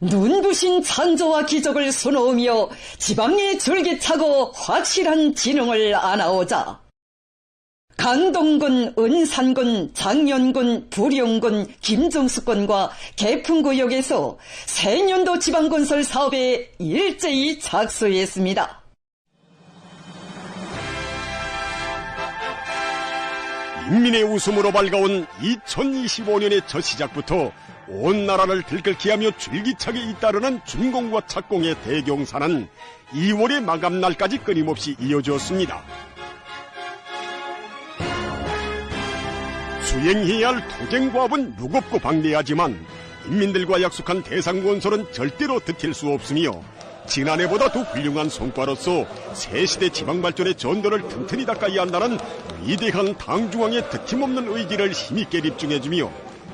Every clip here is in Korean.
눈부신 창조와 기적을 수놓으며 지방에 줄기차고 확실한 진흥을 안아오자 강동군, 은산군, 장년군, 부령군, 김정수군과 개풍구역에서 새년도 지방건설 사업에 일제히 착수했습니다. 인민의 웃음으로 밝아온 2025년의 첫 시작부터 온 나라를 들끓게 하며 줄기차게 잇따르는 준공과 착공의 대경사는 2월의 마감날까지 끊임없이 이어졌습니다. 수행해야 할 투쟁과업은 무겁고 방대하지만 인민들과 약속한 대상건설은 절대로 들킬 수 없으며 지난해보다 더 훌륭한 성과로서 새시대 지방발전의 전도를 튼튼히 닦아야 한다는 위대한 당중앙의 드침없는 의지를 힘있게 입증해주며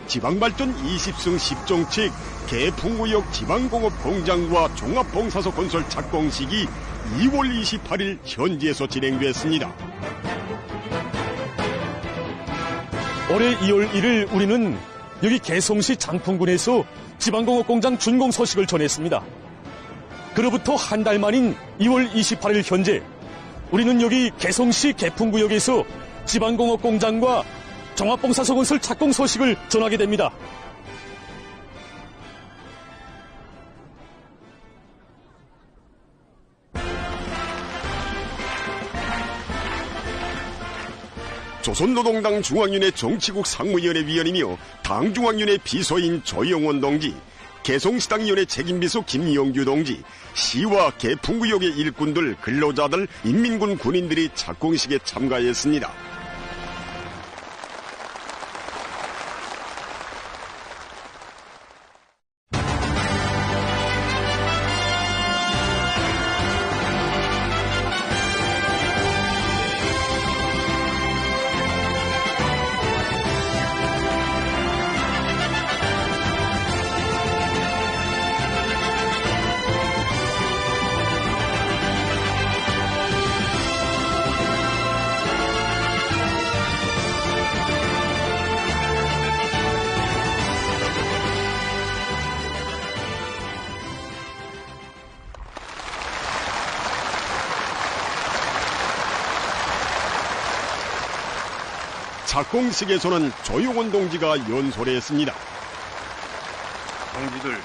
지방발전 20승 10정책 개풍구역 지방공업공장과 종합봉사소 건설 착공식이 2월 28일 현지에서 진행됐습니다. 올해 2월 1일 우리는 여기 개성시 장풍군에서 지방공업공장 준공 소식을 전했습니다. 그로부터 한 달 만인 2월 28일 현재 우리는 여기 개성시 개풍구역에서 지방공업공장과 종합봉사소 건설 착공 소식을 전하게 됩니다. 조선노동당 중앙위원회 정치국 상무위원회 위원이며 당중앙위원회 비서인 조영원 동지, 개성시당위원회 책임비서 김영규 동지, 시와 개풍구역의 일꾼들, 근로자들, 인민군 군인들이 착공식에 참가했습니다. 착공식에서는 조용원 동지가 연설했습니다. 동지들,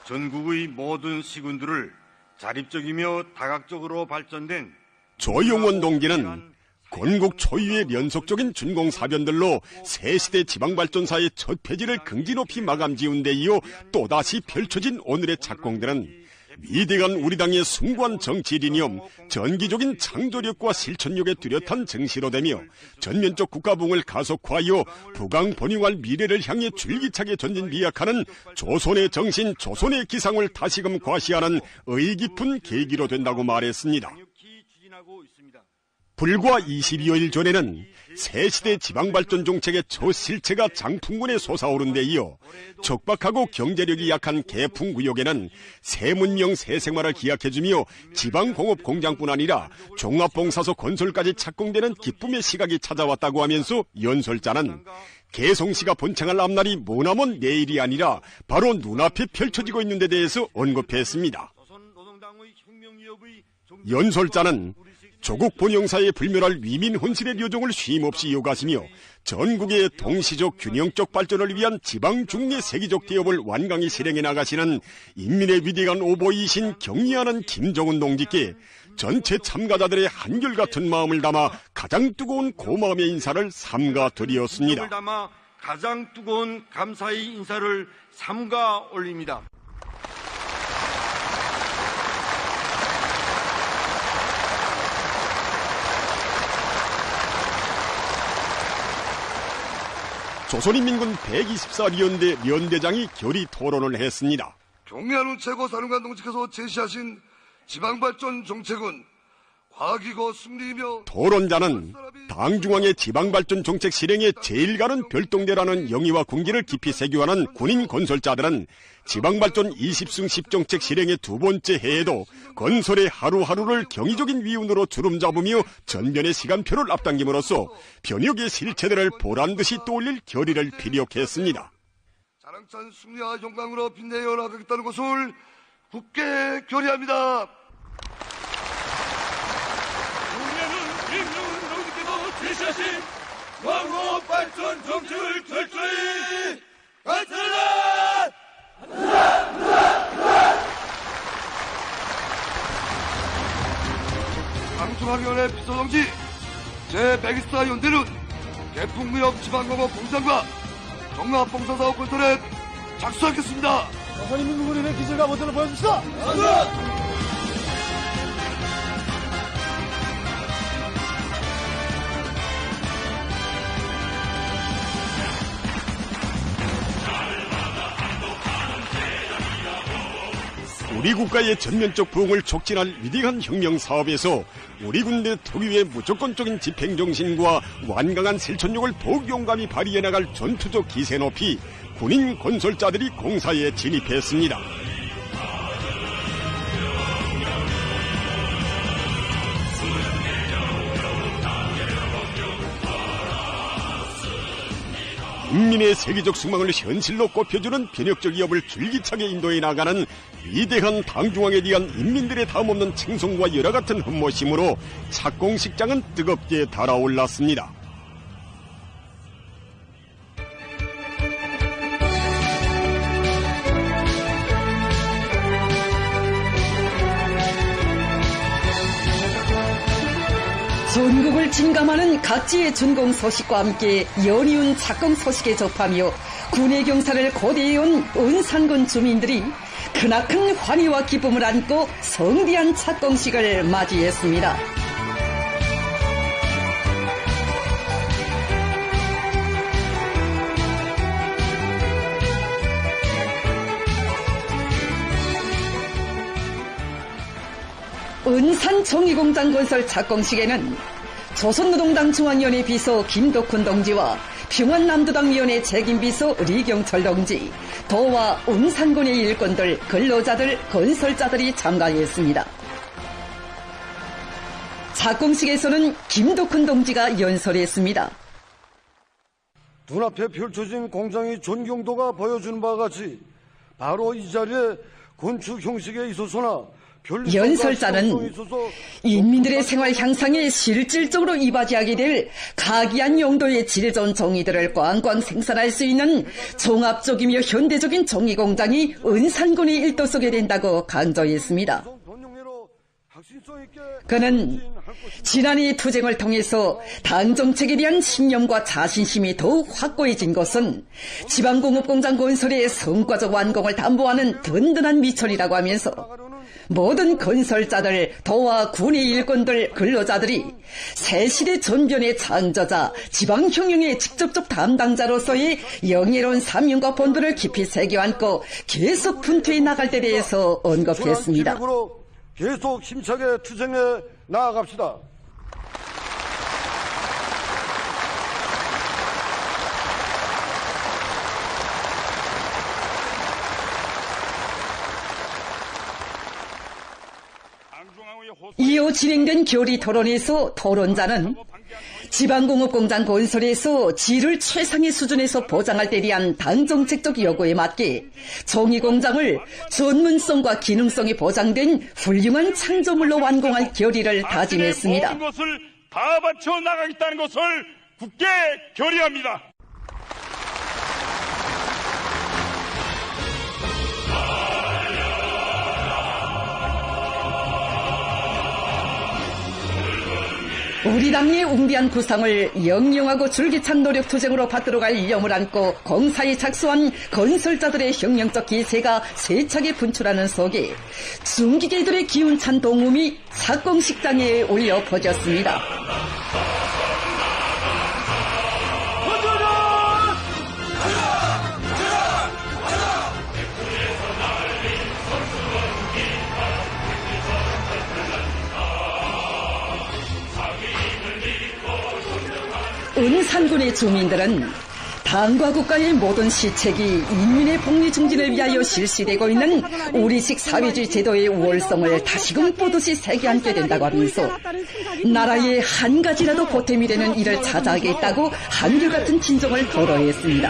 전국의 모든 시군들을 자립적이며 다각적으로 발전된 조용원 동지는 건국 초유의 연속적인 준공사변들로 새시대 지방발전사의 첫 폐지를 긍지 높이 마감 지은 데 이어 또다시 펼쳐진 오늘의 착공들은 위대한 우리 당의 숭고한 정치이념, 전기적인 창조력과 실천력에 뚜렷한 증시로 되며 전면적 국가부흥을 가속화하여 부강번영할 미래를 향해 줄기차게 전진 비약하는 조선의 정신, 조선의 기상을 다시금 과시하는 의깊은 계기로 된다고 말했습니다. 불과 22여일 전에는 새시대 지방발전 정책의 첫 실체가 장풍군에 솟아오른 데 이어 척박하고 경제력이 약한 개풍구역에는 새문명 새생활을 기약해주며 지방공업공장뿐 아니라 종합봉사소 건설까지 착공되는 기쁨의 시각이 찾아왔다고 하면서 연설자는 개성시가 번창할 앞날이 머나먼 내일이 아니라 바로 눈앞에 펼쳐지고 있는 데 대해서 언급했습니다. 연설자는 조국 번영사에 불멸할 위민 혼신의 여정을 쉼없이 이어가시며 전국의 동시적 균형적 발전을 위한 지방중의 세계적 대업을 완강히 실행해 나가시는 인민의 위대한 오보이신 경의하는 김정은 동지께 전체 참가자들의 한결같은 마음을 담아 가장 뜨거운 고마움의 인사를 삼가 드렸습니다. 가장 뜨거운 감사의 인사를 삼가 올립니다. 조선인민군 124연대 연대장이 결의 토론을 했습니다. 경의하는 최고사령관 동지께서 제시하신 지방발전 정책은 과기고 승리이며 토론자는 당중앙의 지방발전 정책 실행에 제일 가는 별동대라는 영의와 군기를 깊이 새겨하는 군인 건설자들은 지방발전 20승 10정책 실행의 두 번째 해에도 건설의 하루하루를 경이적인 위운으로 주름잡으며 전변의 시간표를 앞당김으로써 변혁의 실체들을 보란듯이 떠올릴 결의를 피력했습니다. 가랑찬 승리와 영광으로 빛내어 나가겠다는 것을 굳게 결의합니다. 제시하신 광업 발전 정책을 철저히 관철하라! 방송학위원회 비서동지 제124 연대는 개풍무역 지방공업 공장과 종합봉사사업 건설에 착수하겠습니다. 선임민국의회 기술과 모델을 보여줍시다. 우리 국가의 전면적 부흥을 촉진할 위대한 혁명 사업에서 우리 군대 특유의 무조건적인 집행정신과 완강한 실천력을 더욱 용감히 발휘해 나갈 전투적 기세 높이 군인 건설자들이 공사에 진입했습니다. 인민의 세계적 숙망을 현실로 꼽혀주는 변혁적 위협을 줄기차게 인도해 나가는 위대한 당중앙에 대한 인민들의 다음없는 칭송과 열화 같은 흠모심으로 착공식장은 뜨겁게 달아올랐습니다. 전국을 진감하는 각지의 준공 소식과 함께 연이은 착공 소식에 접하며 군의 경사를 고대해온 은산군 주민들이 크나큰 환희와 기쁨을 안고 성대한 착공식을 맞이했습니다. 은산 정의공장 건설 착공식에는 조선노동당 중앙위원회 비서 김덕훈 동지와 평안남도당위원회 책임비서 리경철 동지, 도와 은산군의 일꾼들, 근로자들, 건설자들이 참가했습니다. 착공식에서는 김덕훈 동지가 연설했습니다. 눈앞에 펼쳐진 공장의 존경도가 보여주는 바와 같이 바로 이 자리에 건축 형식에 있어서나 연설자는 인민들의 생활 향상에 실질적으로 이바지하게 될 각이한 용도의 질 좋은 종이들을 꽝꽝 생산할 수 있는 종합적이며 현대적인 종이공장이 은산군의 일도 속에 된다고 강조했습니다. 그는 지난해 투쟁을 통해서 당 정책에 대한 신념과 자신심이 더욱 확고해진 것은 지방공업공장 건설의 성과적 완공을 담보하는 든든한 미천이라고 하면서 모든 건설자들, 도와 군의 일꾼들, 근로자들이 새시대 전변의 창조자, 지방혁명의 직접적 담당자로서의 영예로운 사명과 본분을 깊이 새겨안고 계속 분투해 나갈 때 대해서 언급했습니다. 계속 힘차게 투쟁해 나아갑시다. 이어 진행된 교리 토론에서 토론자는 지방공업공장 건설에서 질을 최상의 수준에서 보장할 때 대한 당정책적 요구에 맞게 종이공장을 전문성과 기능성이 보장된 훌륭한 창조물로 완공할 결의를 다짐했습니다. 모든 것을 다 바쳐 나가겠다는 것을 굳게 결의합니다. 우리 당의 웅비한 구상을 영영하고 줄기찬 노력 투쟁으로 받들어 갈 이념을 안고 공사에 착수한 건설자들의 혁명적 기세가 세차게 분출하는 속에 중기계들의 기운찬 동음이 착공식장에 울려 퍼졌습니다. 은산군의 주민들은 당과 국가의 모든 시책이 인민의 복리 증진을 위하여 실시되고 있는 우리식 사회주의 제도의 우월성을 다시금 보듯이 새겨안게 된다고 하면서 나라의 한 가지라도 보탬이 되는 일을 찾아하겠다고 한결같은 진정을 토로했습니다.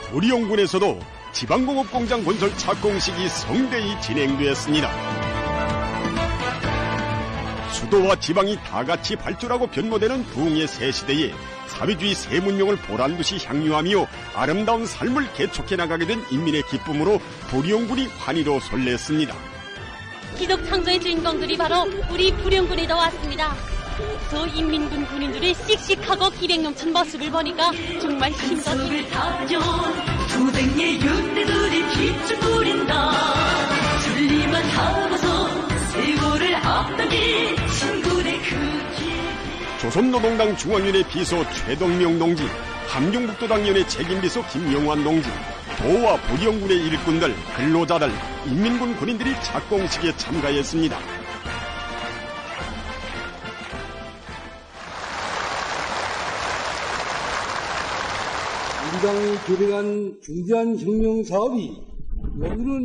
부리용군에서도 지방공업공장 건설 착공식이 성대히 진행되었습니다. 수도와 지방이 다같이 발전하고 변모되는 부흥의 새 시대에 사회주의 새 문명을 보란듯이 향유하며 아름다운 삶을 개척해 나가게 된 인민의 기쁨으로 부리용군이 환희로 설렜습니다. 기적 창조의 주인공들이 바로 우리 부령군에 더 왔습니다. 저 인민군 군인들의 씩씩하고 기백 넘친 모습을 보니까 정말 힘도 힘을 다져 투쟁의 윤대들이 빛을 부린다. 줄리만 하고서 세월을 앞당긴 친구의 그 길. 조선노동당 중앙위원회 비서 최동명 동지, 함경북도당위원회 책임비서 김영환 동지, 도와 부리용군의 일꾼들, 근로자들, 인민군 군인들이 착공식에 참가했습니다. 우리 당이 계획한 중대한 혁명 사업이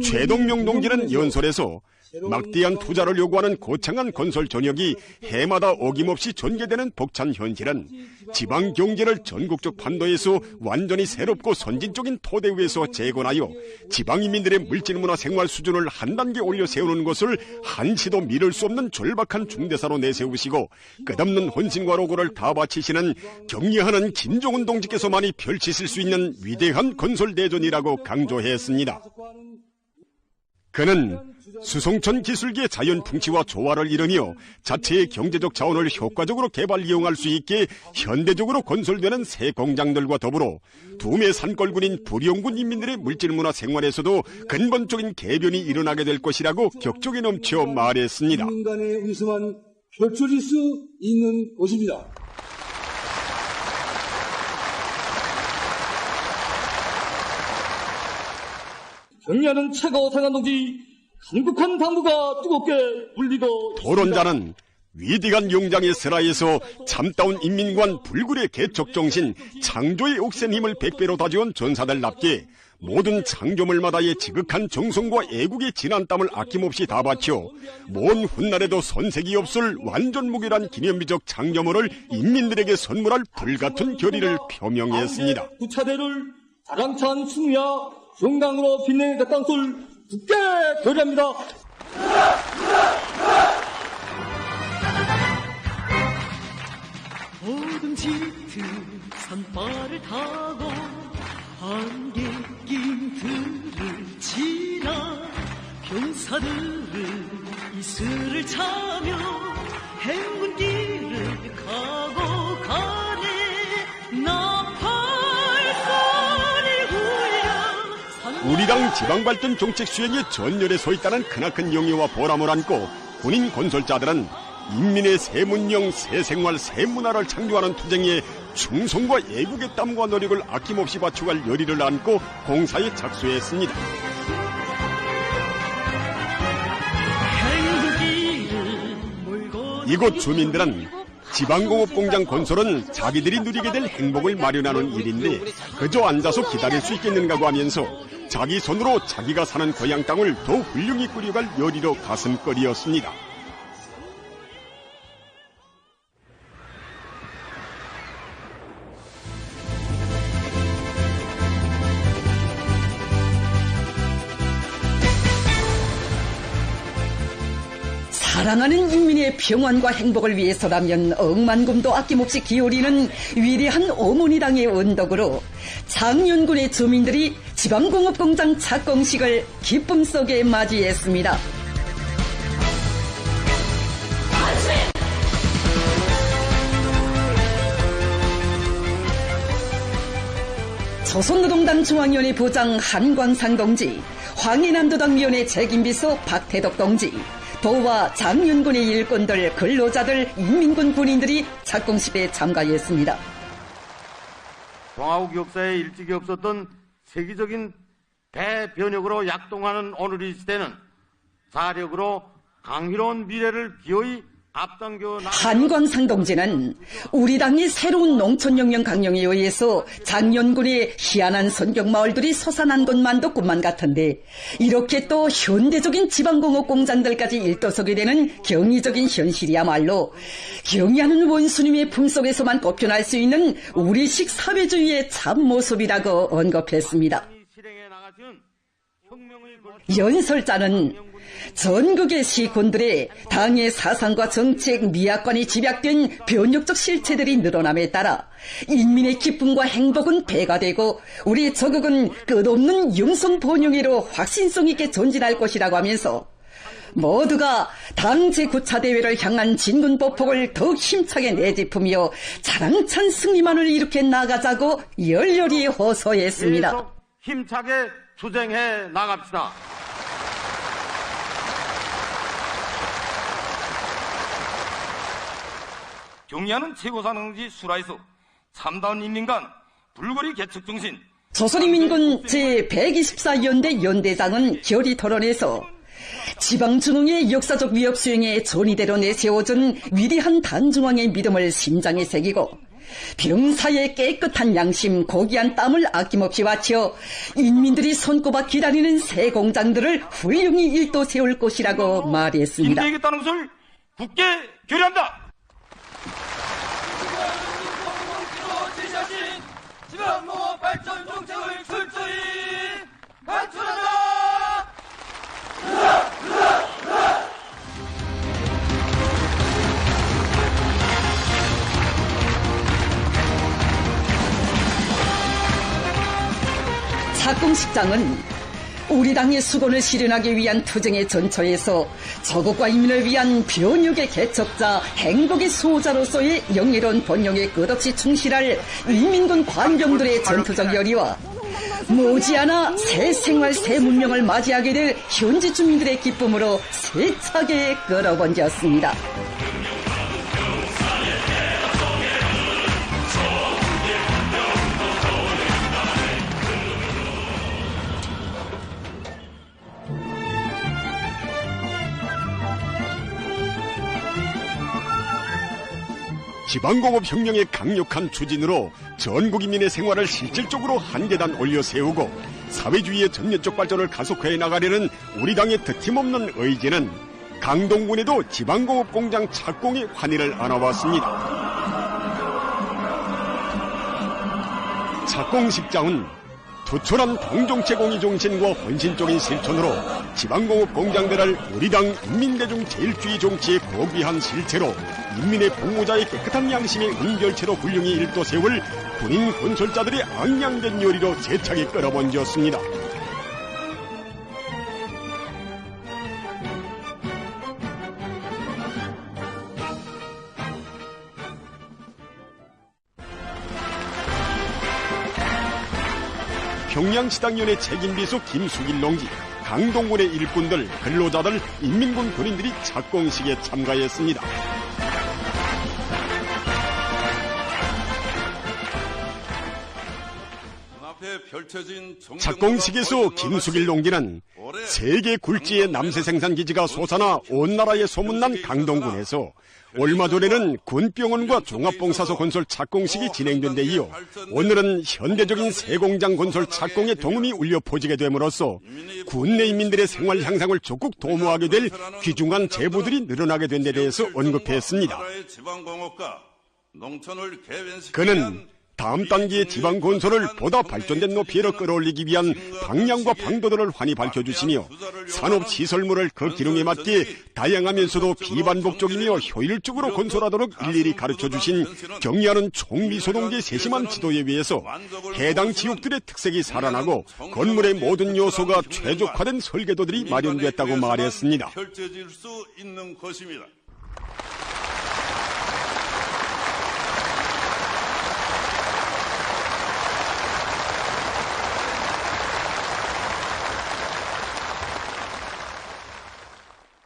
최동명 동지는 연설에서 막대한 투자를 요구하는 거창한 건설 전역이 해마다 어김없이 전개되는 벅찬 현실은 지방 경제를 전국적 판도에서 완전히 새롭고 선진적인 토대 위에서 재건하여 지방인민들의 물질문화 생활 수준을 한 단계 올려 세우는 것을 한시도 미룰 수 없는 절박한 중대사로 내세우시고 끝없는 헌신과 노고를 다 바치시는 격려하는 김종은 동지께서만이 펼치실 수 있는 위대한 건설대전이라고 강조했습니다. 그는 수송천 기술기의 자연 풍치와 조화를 이루며 자체의 경제적 자원을 효과적으로 개발 이용할 수 있게 현대적으로 건설되는 새 공장들과 더불어 두메 산골군인 부리용군 인민들의 물질문화 생활에서도 근본적인 개변이 일어나게 될 것이라고 격정에 넘쳐 말했습니다. 인간의 웃음만 펼쳐질 수 있는 것입니다. 격려하는 최고 상한동지 강국한 당부가 뜨겁게 울리고 토론자는 위대한 용장의 슬하에서 참다운 인민관 불굴의 개척정신, 창조의 옥센 힘을 100배로 다져온 전사들답게 모든 창조물마다의 지극한 정성과 애국의 진한 땀을 아낌없이 다 바쳐 먼 훗날에도 손색이 없을 완전무결한 기념비적 창조물을 인민들에게 선물할 불같은 결의를 표명했습니다. 구차대를 자랑찬 승리와 영광으로 빛내는 것을 굳게 결의합니다. 어둠 짙은 산발을 타고 안개 낀 들을 지나 병사들은 이슬을 차며 행군길을 가고 가네 나팔소리 울려 우리당 지방발전 정책 수행의 전열에 서 있다는 크나큰 영예와 보람을 안고 군인 건설자들은 인민의 새 문명, 새 생활, 새 문화를 창조하는 투쟁에 충성과 애국의 땀과 노력을 아낌없이 바쳐갈 열의를 안고 공사에 착수했습니다. 이곳 주민들은 지방공업공장 건설은 자기들이 누리게 될 행복을 마련하는 일인데 그저 앉아서 기다릴 수 있겠는가고 하면서 자기 손으로 자기가 사는 고향 땅을 더 훌륭히 꾸려갈 열의로 가슴거리였습니다. 사랑하는 인민의 평안과 행복을 위해서라면 억만금도 아낌없이 기울이는 위대한 어머니당의 언덕으로 장윤군의 주민들이 지방공업공장 착공식을 기쁨 속에 맞이했습니다. 조선노동당 중앙위원회 부장 한광상 동지, 황해남도당위원회 책임비서 박태덕 동지, 도와 장윤군의 일꾼들, 근로자들, 인민군 군인들이 착공식에 참가했습니다. 동아국 역사에 일찍이 없었던 세계적인 대변혁으로 약동하는 오늘 이 시대는 자력으로 강희로운 미래를 기어이 한광상 동지는 우리 당의 새로운 농촌혁명 강령에 의해서 장년군의 희한한 선경마을들이 솟아난 것만도 꿈만 같은데 이렇게 또 현대적인 지방공업 공장들까지 일도서게 되는 경이적인 현실이야말로 경의하는 원수님의 품속에서만 꼽혀날 수 있는 우리식 사회주의의 참모습이라고 언급했습니다. 연설자는 전국의 시군들의 당의 사상과 정책, 미학관이 집약된 변혁적 실체들이 늘어남에 따라 인민의 기쁨과 행복은 배가 되고 우리 조국은 끝없는 융성 번영회로 확신성 있게 전진할 것이라고 하면서 모두가 당 제9차 대회를 향한 진군 보폭을 더욱 힘차게 내짚으며 자랑찬 승리만을 이룩해 나가자고 열렬히 호소했습니다. 계속 힘차게 투쟁해 나갑시다. 경의하는 최고사능지 수라에서 참다운 인민간 불거리 개척 정신 조선인민군 제124연대 연대장은 결의 토론에서 지방중흥의 역사적 위협 수행에 전이대로 내세워준 위대한 당중앙의 믿음을 심장에 새기고 병사의 깨끗한 양심, 고귀한 땀을 아낌없이 바쳐 인민들이 손꼽아 기다리는 새 공장들을 훌륭히 일도 세울 것이라고 말했습니다. 인대하겠다는 것을 굳게 결의한다. 지방공업 발전 정책을 철저히 발전한다. 착공식장은 우리 당의 수건을 실현하기 위한 투쟁의 전처에서 조국과 인민을 위한 변혁의 개척자, 행복의 수호자로서의 영예로운 본령에 끝없이 충실할 인민군 관병들의 전투적 열의와 머지않아 새 생활, 새 문명을 맞이하게 될 현지 주민들의 기쁨으로 세차게 끌어번졌습니다. 지방공업혁명의 강력한 추진으로 전국 인민의 생활을 실질적으로 한 계단 올려 세우고 사회주의의 전면적 발전을 가속화해 나가려는 우리 당의 드팀없는 의지는 강동군에도 지방공업공장 착공의 환희를 안아왔습니다. 착공식장은 투철한 동정체 공의 정신과 헌신적인 실천으로 지방공업 공장들을 우리 당 인민대중 제일주의 정치의 고귀한 실체로 인민의 복무자의 깨끗한 양심의 은결체로 훌륭히 일도 세울 군인 건설자들의 앙양된 요리로 세차게 끌어번졌습니다. 평양시당연의 책임비서 김수길 농지, 강동군의 일꾼들, 근로자들, 인민군 군인들이 착공식에 참가했습니다. 착공식에서 김수길 농지는 세계 굴지의 남새 생산 기지가 솟아나 온 나라에 소문난 강동군에서 얼마 전에는 군병원과 종합봉사소 건설 착공식이 진행된 데 이어 오늘은 현대적인 새 공장 건설 착공의 동음이 울려 퍼지게 됨으로써 군내 인민들의 생활 향상을 적극 도모하게 될 귀중한 제보들이 늘어나게 된 데 대해서 언급했습니다. 그는 다음 단계의 지방 건설을 보다 발전된 높이로 끌어올리기 위한 방향과 방도들을 환히 밝혀주시며 산업시설물을 그 기능에 맞게 다양하면서도 비반복적이며 효율적으로 건설하도록 일일이 가르쳐주신 경의하는 총미소동계의 세심한 지도에 의해서 해당 지역들의 특색이 살아나고 건물의 모든 요소가 최적화된 설계도들이 마련됐다고 말했습니다.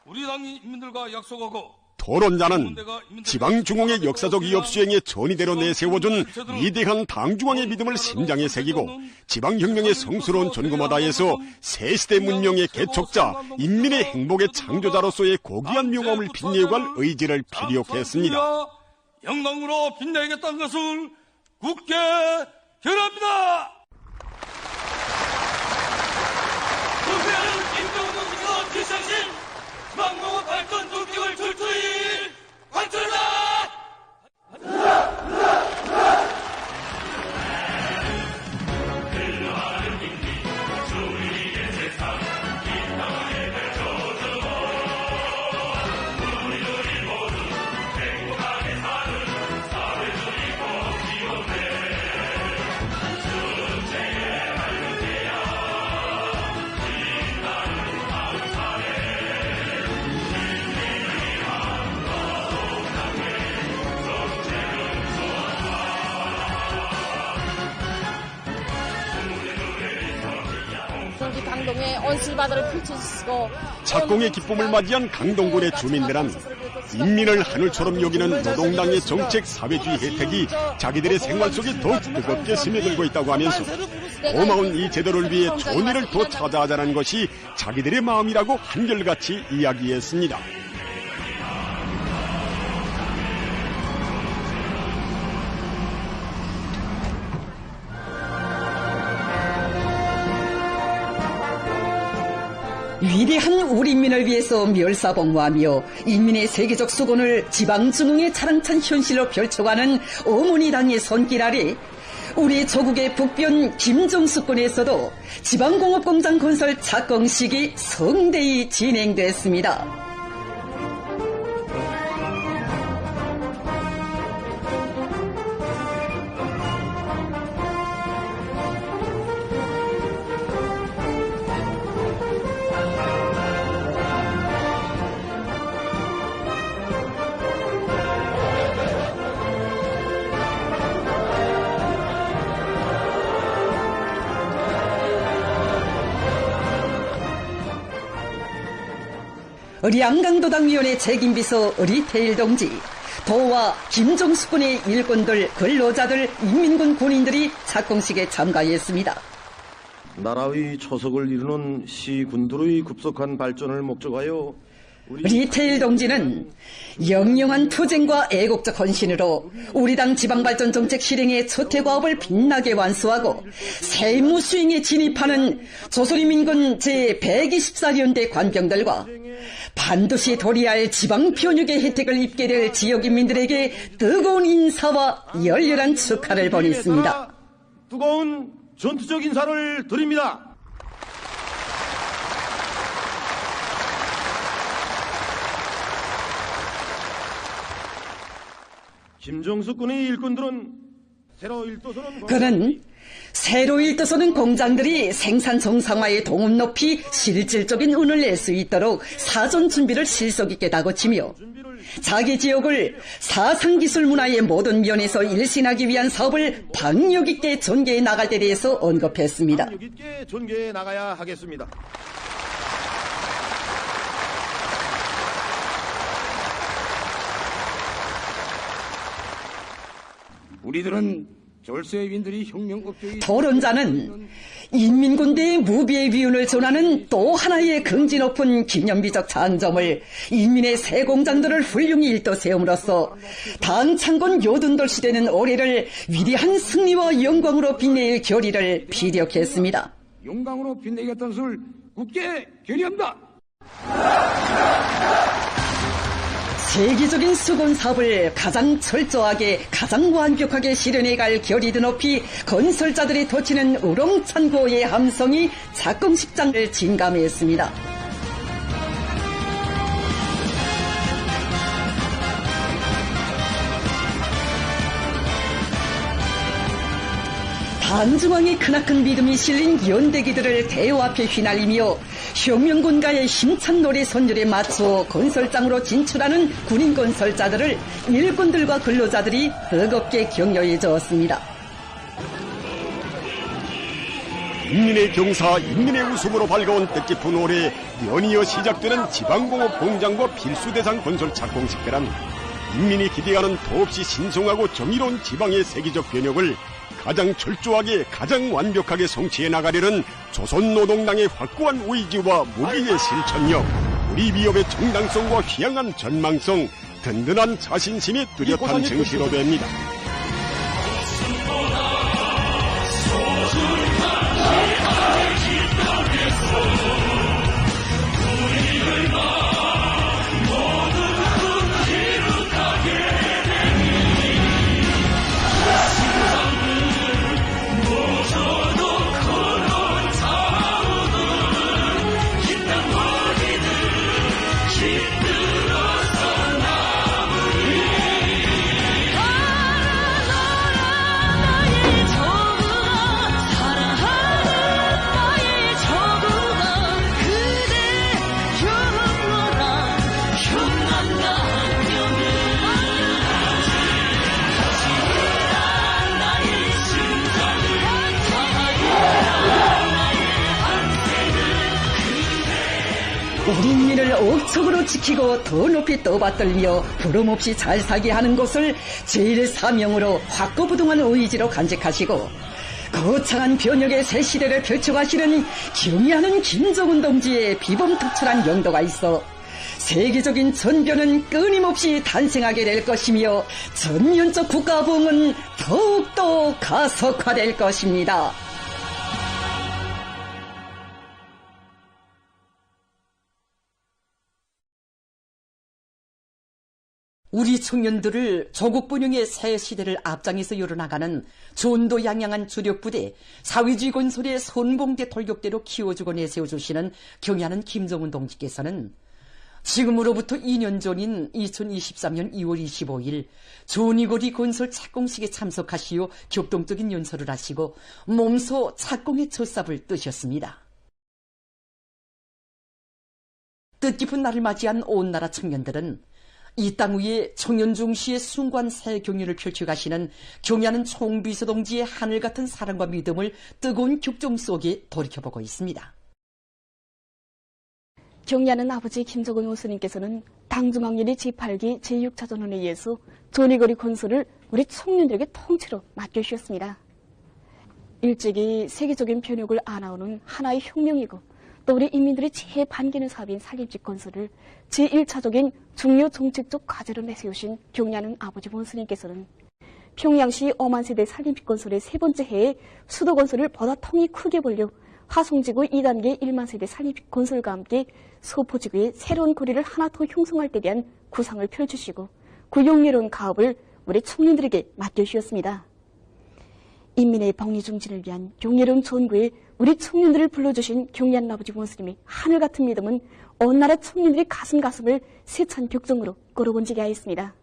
우리 당 인민들과 약속하고 토론자는 지방중흥의 역사적 이업 수행의 전이대로 내세워준 위대한 당중앙의 믿음을 심장에 새기고 지방혁명의 성스러운 전구마다에서 새시대 문명의 개척자, 인민의 행복의 창조자로서의 고귀한 명함을 빛내어갈 의지를 필요했습니다. 영광으로 빛내겠다는 것을 굳게 결합니다. 국회는 김정동지가 지상신 지방공업 발전 조직을 철저히 관철한다. 강동의 온실바다를 펼쳐주시고 착공의 기쁨을 맞이한 강동군의 주민들은 인민을 하늘처럼 여기는 노동당의 정책 사회주의 혜택이 자기들의 생활 속에 더욱 뜨겁게 스며들고 있다고 하면서 고마운 이 제도를 위해 좋은 일을 더 찾아하자는 것이 자기들의 마음이라고 한결같이 이야기했습니다. 위대한 우리 인민을 위해서 멸사봉화하며 인민의 세계적 수건을 지방중흥의 차랑찬 현실로 펼쳐가는 어머니 당의 손길 아래 우리 조국의 북변 김정수권에서도 지방공업공장 건설 착공식이 성대히 진행됐습니다. 양강도당위원회 책임비서 리테일 동지, 도와 김정수군의 일꾼들, 근로자들, 인민군 군인들이 착공식에 참가했습니다. 나라의 초석을 이루는 시군들의 급속한 발전을 목적하여 리테일 동지는 영영한 투쟁과 애국적 헌신으로 우리 당 지방발전 정책 실행의 초태과업을 빛나게 완수하고 세무 수행에 진입하는 조선인민군 제124연대 관병들과 반드시 도리할 지방 편육의 혜택을 입게 될 지역인민들에게 뜨거운 인사와 열렬한 축하를 보냈습니다. 뜨거운 전투적 인사를 드립니다. 김정수 군의 일꾼들은 새로 일도서는 그는 새로 일도서는 공장들이 생산 정상화의 동원 높이 실질적인 운을 낼 수 있도록 사전 준비를 실속 있게 다고치며 자기 지역을 사상기술 문화의 모든 면에서 일신하기 위한 사업을 박력 있게 전개해 나갈 데 대해서 언급했습니다. 박력 있게 전개해 나가야 하겠습니다. 우리들은 절세윈들이 혁명업계의 토론자는 인민군대의 무비의 위운을 전하는 또 하나의 긍지 높은 기념비적 장점을 인민의 새 공장들을 훌륭히 일도 세움으로써 당 창건 요둔돌 시대는 올해를 위대한 승리와 영광으로 빛낼 결의를 피력했습니다. 영광으로 빛내겠다는 것을 굳게 결의합니다. 세계적인 수건 사업을 가장 철저하게 가장 완벽하게 실현해갈 결의도 높이 건설자들이 돋치는 우렁찬고의 함성이 착공식장을 진감했습니다. 반중앙의 크나큰 믿음이 실린 연대기들을 대호 앞에 휘날리며 혁명군가의 힘찬 노래 선율에 맞춰 건설장으로 진출하는 군인 건설자들을 일꾼들과 근로자들이 뜨겁게 격려해 주었습니다. 인민의 경사, 인민의 웃음으로 밝아온 뜻깊은 올해 연이어 시작되는 지방공업 공장과 필수대상 건설 착공식대란 인민이 기대하는 더없이 신성하고 정의로운 지방의 세계적 변혁을 가장 철저하게 가장 완벽하게 성취해 나가려는 조선노동당의 확고한 의지와 무기의 실천력, 우리 기업의 정당성과 희망한 전망성, 든든한 자신심이 뚜렷한 증시로 됩니다. 우리 인민을 억척으로 지키고 더 높이 떠받들며 부름없이 잘 살게 하는 것을 제일 사명으로 확고부동한 의지로 간직하시고 거창한 변혁의 새 시대를 펼쳐가시는 경의하는 김정은 동지의 비범특출한 영도가 있어 세계적인 전변은 끊임없이 탄생하게 될 것이며 전면적 국가부흥은 더욱더 가속화될 것입니다. 우리 청년들을 조국 번영의 새 시대를 앞장에서 열어나가는 전도양양한 주력부대 사회주의 건설의 선봉대 돌격대로 키워주고 내세워주시는 경의하는 김정은 동지께서는 지금으로부터 2년 전인 2023년 2월 25일 조니거리 건설 착공식에 참석하시어 격동적인 연설을 하시고 몸소 착공의 첫삽을 뜨셨습니다. 뜻깊은 날을 맞이한 온 나라 청년들은 이 땅 위에 청년 중시의 숭고한 새 경륜을 펼쳐가시는 경의하는 총비서 동지의 하늘 같은 사랑과 믿음을 뜨거운 격정 속에 돌이켜보고 있습니다. 경의하는 아버지 김정은 원수님께서는 당중앙일이 제8기 제6차전원에 의해서 조니거리 건설을 우리 청년들에게 통째로 맡겨주셨습니다. 일찍이 세계적인 변혁을 안아오는 하나의 혁명이고 또 우리 인민들이 제일 반기는 사업인 산림집 건설을 제1차적인 중요 정책적 과제로 내세우신 경의하는 아버지 원수님께서는 평양시 어만세대 산림집 건설의 세 번째 해에 수도 건설을 보다 통이 크게 벌려 화성지구 2단계 1만 세대 산림집 건설과 함께 서포지구의 새로운 거리를 하나 더 형성할 때 대한 구상을 펼치시고 그 용례로운 가업을 우리 청년들에게 맡겨주셨습니다. 인민의 복리중진을 위한 경례로운 전구에 우리 청년들을 불러주신 경의하는 아버지 원수님의 하늘같은 믿음은 온 나라 청년들의 가슴을 세찬 격정으로 끌어번지게 하였습니다.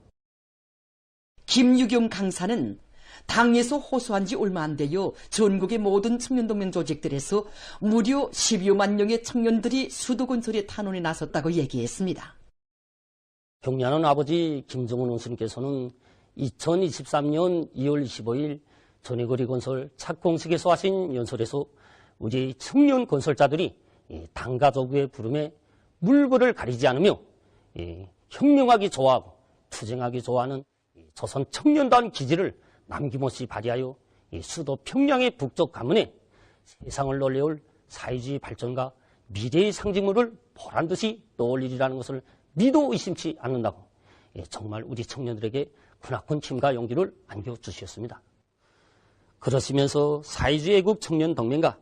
김유경 강사는 당에서 호소한 지 얼마 안 되어 전국의 모든 청년동맹 조직들에서 무려 12만 명의 청년들이 수도건설에 탄원에 나섰다고 얘기했습니다. 경의하는 아버지 김정은 원수님께서는 2023년 2월 25일 조니거리 건설 착공식에서 하신 연설에서 우리 청년 건설자들이 당가 조국의 부름에 물불을 가리지 않으며 혁명하기 좋아하고 투쟁하기 좋아하는 조선 청년다운 기질을 남김없이 발휘하여 수도 평양의 북쪽 가문에 세상을 놀래울 사회주의 발전과 미래의 상징물을 보란듯이 떠올리리라는 것을 미도 의심치 않는다고 정말 우리 청년들에게 크나큰 힘과 용기를 안겨주셨습니다. 그러시면서 사회주의 애국 청년동맹과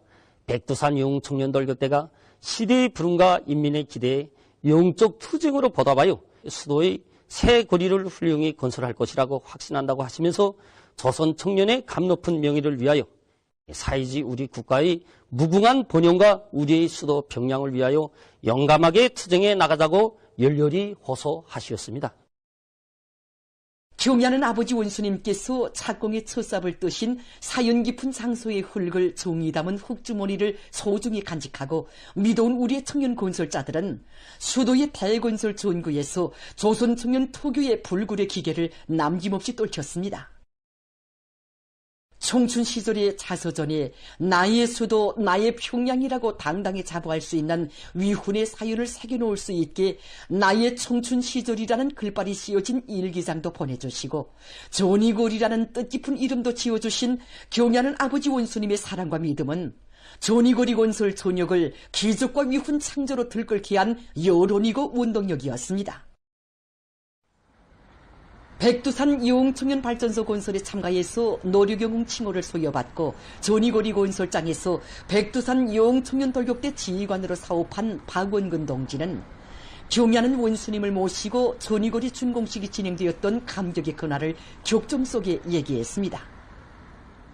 백두산 영웅청년돌격대가 시대의 부름과 인민의 기대에 영적 투쟁으로 보답하여 수도의 새 거리를 훌륭히 건설할 것이라고 확신한다고 하시면서 조선 청년의 감높은 명예를 위하여 사회주의 우리 국가의 무궁한 번영과 우리의 수도 평양을 위하여 용감하게 투쟁해 나가자고 열렬히 호소하시었습니다. 경의하는 아버지 원수님께서 착공의 첫삽을 뜨신 사연 깊은 장소의 흙을 종이 담은 흙주머니를 소중히 간직하고 믿어온 우리의 청년 건설자들은 수도의 대건설 전구에서 조선 청년 특유의 불굴의 기계를 남김없이 떨쳤습니다. 청춘 시절의 자서전에 나의 수도 나의 평양이라고 당당히 자부할 수 있는 위훈의 사연을 새겨놓을 수 있게 나의 청춘 시절이라는 글발이 씌워진 일기장도 보내주시고 조니골이라는 뜻깊은 이름도 지어주신 경애하는 아버지 원수님의 사랑과 믿음은 조니골이 건설 전역을 기적과 위훈 창조로 들끓게 한 여론이고 원동력이었습니다. 백두산 용청년발전소 건설에 참가해서 노류경ung 칭호를 소유받고 조니골이 건설장에서 백두산 용청년돌격대 지휘관으로 사업한 박원근 동지는 경애하는 원수님을 모시고 조니골이 준공식이 진행되었던 감격의 그날을 격정 속에 얘기했습니다.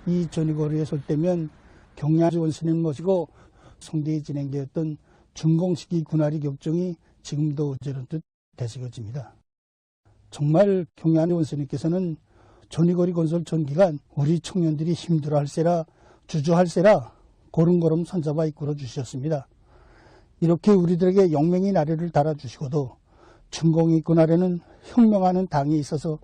이 조니골이 설 때면 경애하는 원수님을 모시고 성대에 진행되었던 준공식이 그날의 격정이 지금도 어제로듯 되새겨집니다. 정말 경애하는 원수님께서는 조니골이 건설 전기간 우리 청년들이 힘들어할세라 주저할세라 고름고름 손잡아 이끌어 주셨습니다. 이렇게 우리들에게 영맹의 나래를 달아주시고도 준공이 그날에는 혁명하는 당에 있어서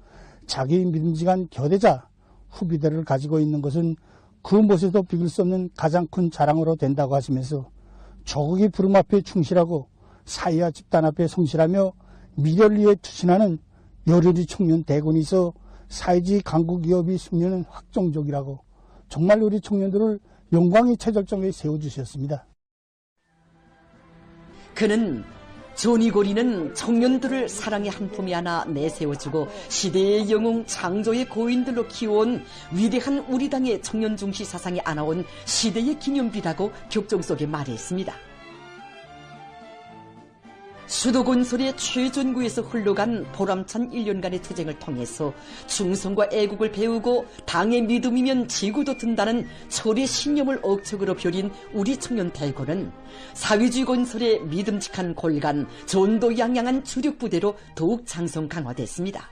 자기 믿음직한 교대자 후비대를 가지고 있는 것은 그 무엇에도 비길 수 없는 가장 큰 자랑으로 된다고 하시면서 조국의 부름 앞에 충실하고 사회와 집단 앞에 성실하며 미래를 위해 투신하는 여론이 청년 대군이 있어 사회주의 강국기업이 승리는 확정적이라고 정말 우리 청년들을 영광의 최절정에 세워주셨습니다. 그는 조니골이는 청년들을 사랑의 한 품에 안아 내세워주고 시대의 영웅 창조의 고인들로 키워온 위대한 우리 당의 청년 중시 사상에 안아온 시대의 기념비라고 격정 속에 말했습니다. 수도 건설의 최전구에서 흘러간 보람찬 1년간의 투쟁을 통해서 충성과 애국을 배우고 당의 믿음이면 지구도 든다는 철의 신념을 억척으로 벼린 우리 청년 대군은 사회주의 건설의 믿음직한 골간, 전도양양한 주력부대로 더욱 장성 강화됐습니다.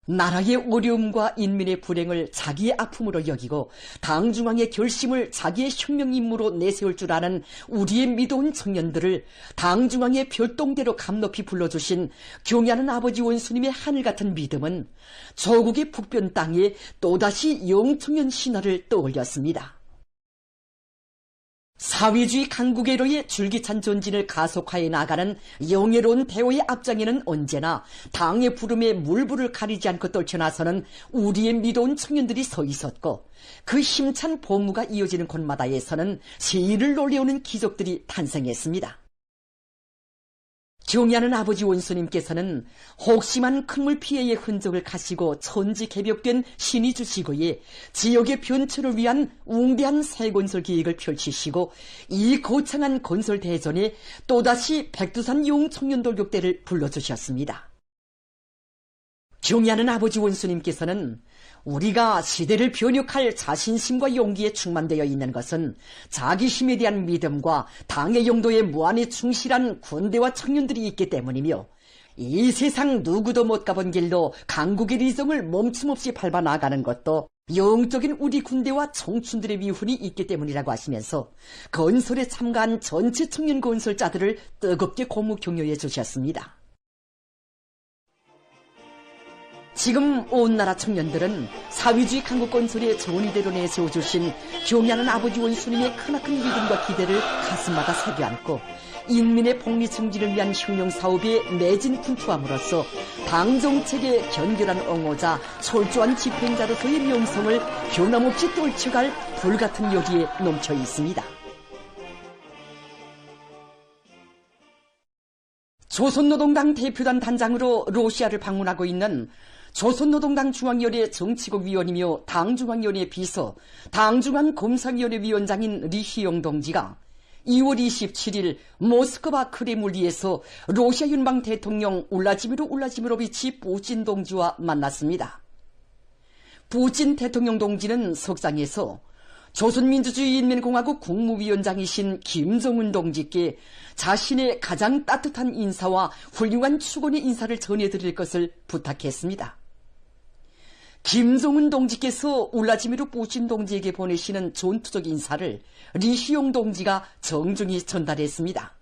나라의 어려움과 인민의 불행을 자기의 아픔으로 여기고 당중앙의 결심을 자기의 혁명 임무로 내세울 줄 아는 우리의 믿어온 청년들을 당중앙의 별동대로 감높이 불러주신 경애하는 아버지 원수님의 하늘같은 믿음은 조국의 북변 땅에 또다시 영청년 신화를 떠올렸습니다. 사회주의 강국애로의 줄기찬 전진을 가속하여 나가는 영예로운 대호의 앞장에는 언제나 당의 부름에 물불을 가리지 않고 떨쳐나서는 우리의 믿어온 청년들이 서 있었고 그 힘찬 보무가 이어지는 곳마다에서는 세일을 놀려오는 기적들이 탄생했습니다. 경애하는 아버지 원수님께서는 혹심한 큰물 피해의 흔적을 가시고 천지개벽된 신이 주시고에 지역의 변천을 위한 웅대한 새건설 계획을 펼치시고 이 거창한 건설 대전에 또다시 백두산 용청년돌격대를 불러주셨습니다. 경애하는 아버지 원수님께서는 우리가 시대를 변혁할 자신심과 용기에 충만되어 있는 것은 자기 힘에 대한 믿음과 당의 용도에 무한히 충실한 군대와 청년들이 있기 때문이며 이 세상 누구도 못 가본 길로 강국의 리정을 멈춤없이 밟아 나가는 것도 영적인 우리 군대와 청춘들의 위훈이 있기 때문이라고 하시면서 건설에 참가한 전체 청년 건설자들을 뜨겁게 고무 격려해 주셨습니다. 지금 온 나라 청년들은 사회주의 강국 건설의 전이대로 내세워주신 경애하는 아버지 원수님의 크나큰 믿음과 기대를 가슴마다 새겨안고 인민의 복리 증진을 위한 혁명사업에 매진 분투함으로써 당정책의 견결한 옹호자, 철저한 집행자로서의 명성을 변함없이 떨쳐갈 불같은 열의에 넘쳐 있습니다. 조선노동당 대표단 단장으로 러시아를 방문하고 있는 조선노동당 중앙위원회 정치국 위원이며 당중앙위원회 비서, 당중앙검사위원회 위원장인 리희용 동지가 2월 27일 모스크바 크레물리에서 러시아 연방 대통령 울라지미로비치 푸틴 동지와 만났습니다. 푸틴 대통령 동지는 석상에서 조선민주주의인민공화국 국무위원장이신 김정은 동지께 자신의 가장 따뜻한 인사와 훌륭한 축원의 인사를 전해드릴 것을 부탁했습니다. 김정은 동지께서 울라지미르 푸틴 동지에게 보내시는 전투적 인사를 리희용 동지가 정중히 전달했습니다.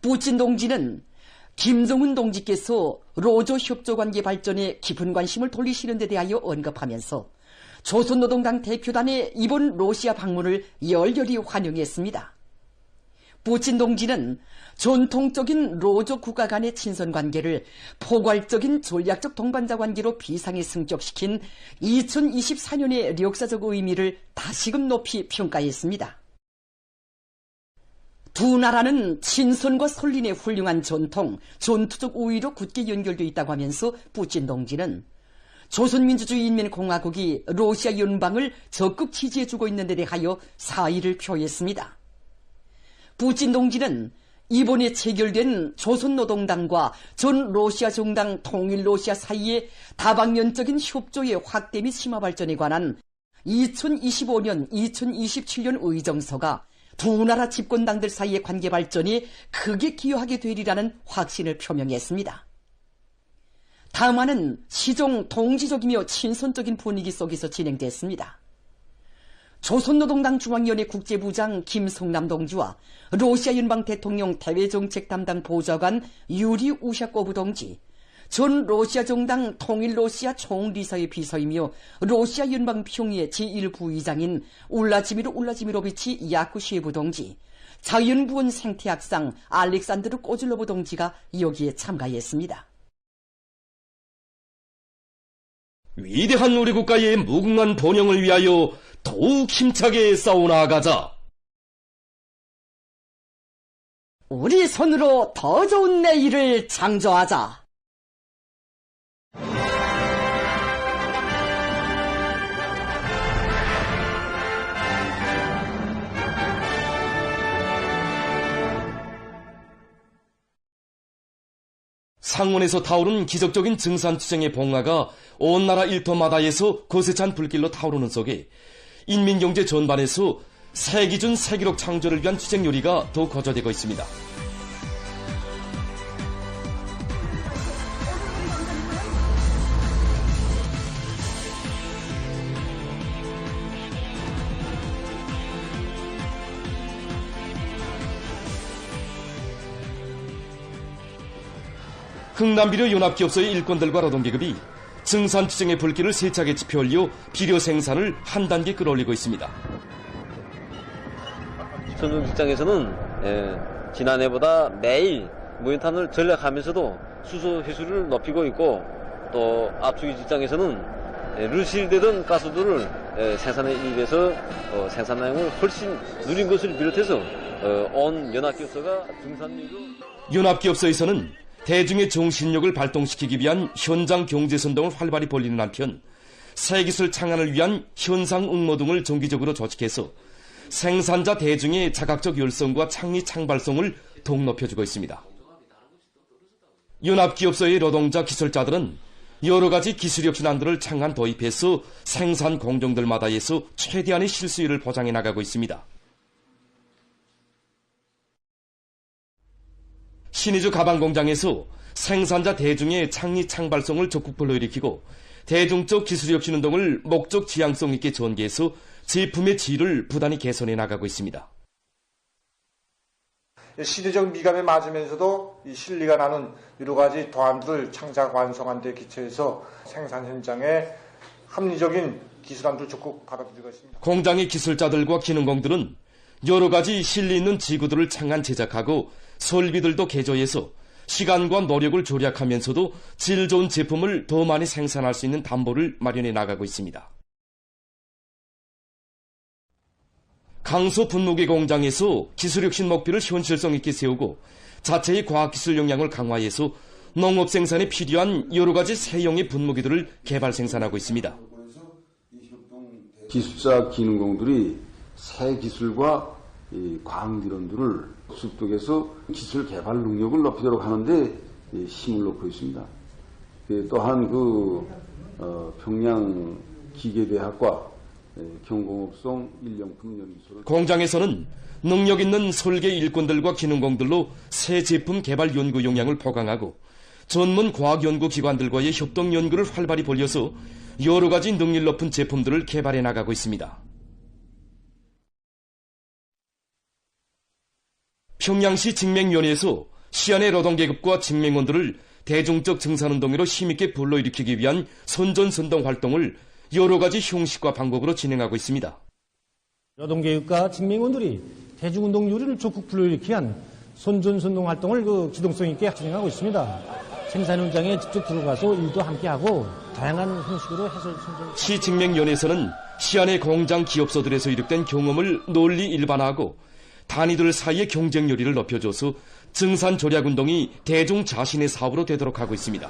푸틴 동지는 김정은 동지께서 로조 협조관계 발전에 깊은 관심을 돌리시는 데 대하여 언급하면서 조선노동당 대표단의 이번 러시아 방문을 열렬히 환영했습니다. 푸친 동지는 전통적인 로조 국가 간의 친선 관계를 포괄적인 전략적 동반자 관계로 비상에 승격시킨 2024년의 역사적 의미를 다시금 높이 평가했습니다. 두 나라는 친선과 설린의 훌륭한 전통, 전투적 우위로 굳게 연결되어 있다고 하면서 푸친 동지는 조선민주주의인민공화국이 러시아 연방을 적극 지지해주고 있는 데 대하여 사의를 표했습니다. 푸친 동지는 이번에 체결된 조선노동당과 전 러시아 정당 통일러시아 사이의 다방면적인 협조의 확대 및 심화 발전에 관한 2025년, 2027년 의정서가 두 나라 집권당들 사이의 관계 발전이 크게 기여하게 되리라는 확신을 표명했습니다. 담화는 시종 동지적이며 친선적인 분위기 속에서 진행됐습니다. 조선노동당 중앙위원회 국제부장 김성남 동지와 러시아 연방 대통령 대외정책 담당 보좌관 유리 우샤코브 동지, 전 러시아 정당 통일러시아 총리사의 비서이며 러시아 연방 평의회 제1부의장인 울라지미르 울라지미로비치 야쿠시에브 동지, 자연부원 생태학상 알렉산드르 꼬즐로브 동지가 여기에 참가했습니다. 위대한 우리 국가의 무궁한 번영을 위하여 더욱 힘차게 싸워나가자. 우리 손으로 더 좋은 내일을 창조하자. 상원에서 타오른 기적적인 증산투쟁의 봉화가 온 나라 일터마다에서 거세 찬 불길로 타오르는 속에 인민경제 전반에서 새 기준 새 기록 창조를 위한 투쟁 요리가 더 거저되고 있습니다. 흥남비료 연합기업소의 일꾼들과 노동계급이 증산투쟁의 불길을 세차게 지펴올려 비료 생산을 한 단계 끌어올리고 있습니다. 전종 직장에서는 지난해보다 매일 무연탄을 전략하면서도 수소 회수를 높이고 있고, 또 압축유 직장에서는 루실되던 가스들을 생산에 이입해서 생산량을 훨씬 누린 것을 비롯해서 온 연합기업소가 증산률로 연합기업소에서는 대중의 정신력을 발동시키기 위한 현장 경제선동을 활발히 벌리는 한편 새 기술 창안을 위한 현상 응모 등을 정기적으로 조직해서 생산자 대중의 자각적 열성과 창의 창발성을 더욱 높여주고 있습니다. 연합기업소의 노동자 기술자들은 여러 가지 기술력 신안들을 창안 도입해서 생산 공정들마다에서 최대한의 실수율을 보장해 나가고 있습니다. 신의주 가방공장에서 생산자 대중의 창의 창발성을 적극 불러일으키고 대중적 기술력 신운동을 목적 지향성 있게 전개해서 제품의 질을 부단히 개선해 나가고 있습니다. 시대적 미감에 맞으면서도 이 실리가 나는 여러 가지 도안들을 창작 완성한 데 기초해서 생산 현장에 합리적인 기술안들을 적극 받아들이고 있습니다. 공장의 기술자들과 기능공들은 여러 가지 실리 있는 지구들을 창안 제작하고 설비들도 개조해서 시간과 노력을 절약하면서도 질 좋은 제품을 더 많이 생산할 수 있는 담보를 마련해 나가고 있습니다. 강소 분무기 공장에서 기술혁신 목표를 현실성 있게 세우고 자체의 과학기술 역량을 강화해서 농업 생산에 필요한 여러 가지 새형의 분무기들을 개발 생산하고 있습니다. 기술자 기능공들이 새 기술과 과학理論들을 습득해서 기술 개발 능력을 높이도록 하는데 힘을 놓고 있습니다. 또한 평양 기계대학과 경공업성 일용품 연구소를 공장에서는 능력 있는 설계 일꾼들과 기능공들로 새 제품 개발 연구 역량을 보강하고 전문 과학연구기관들과의 협동 연구를 활발히 벌여서 여러 가지 능률 높은 제품들을 개발해 나가고 있습니다. 평양시 직맹위원회에서 시안의 노동계급과 직맹원들을 대중적 증산운동으로 힘있게 불러일으키기 위한 선전선동 활동을 여러 가지 형식과 방법으로 진행하고 있습니다. 노동계급과 직맹원들이 대중운동 요리를 적극 불러일으키기 위한 선전선동 활동을 기동성 있게 진행하고 있습니다. 생산 현장에 직접 들어가서 일도 함께하고 다양한 형식으로 해서 시직맹연에서는 시안의 공장 기업소들에서 이룩된 경험을 널리 일반화하고 단위들 사이의 경쟁 요리를 높여줘서 증산 절약 운동이 대중 자신의 사업으로 되도록 하고 있습니다.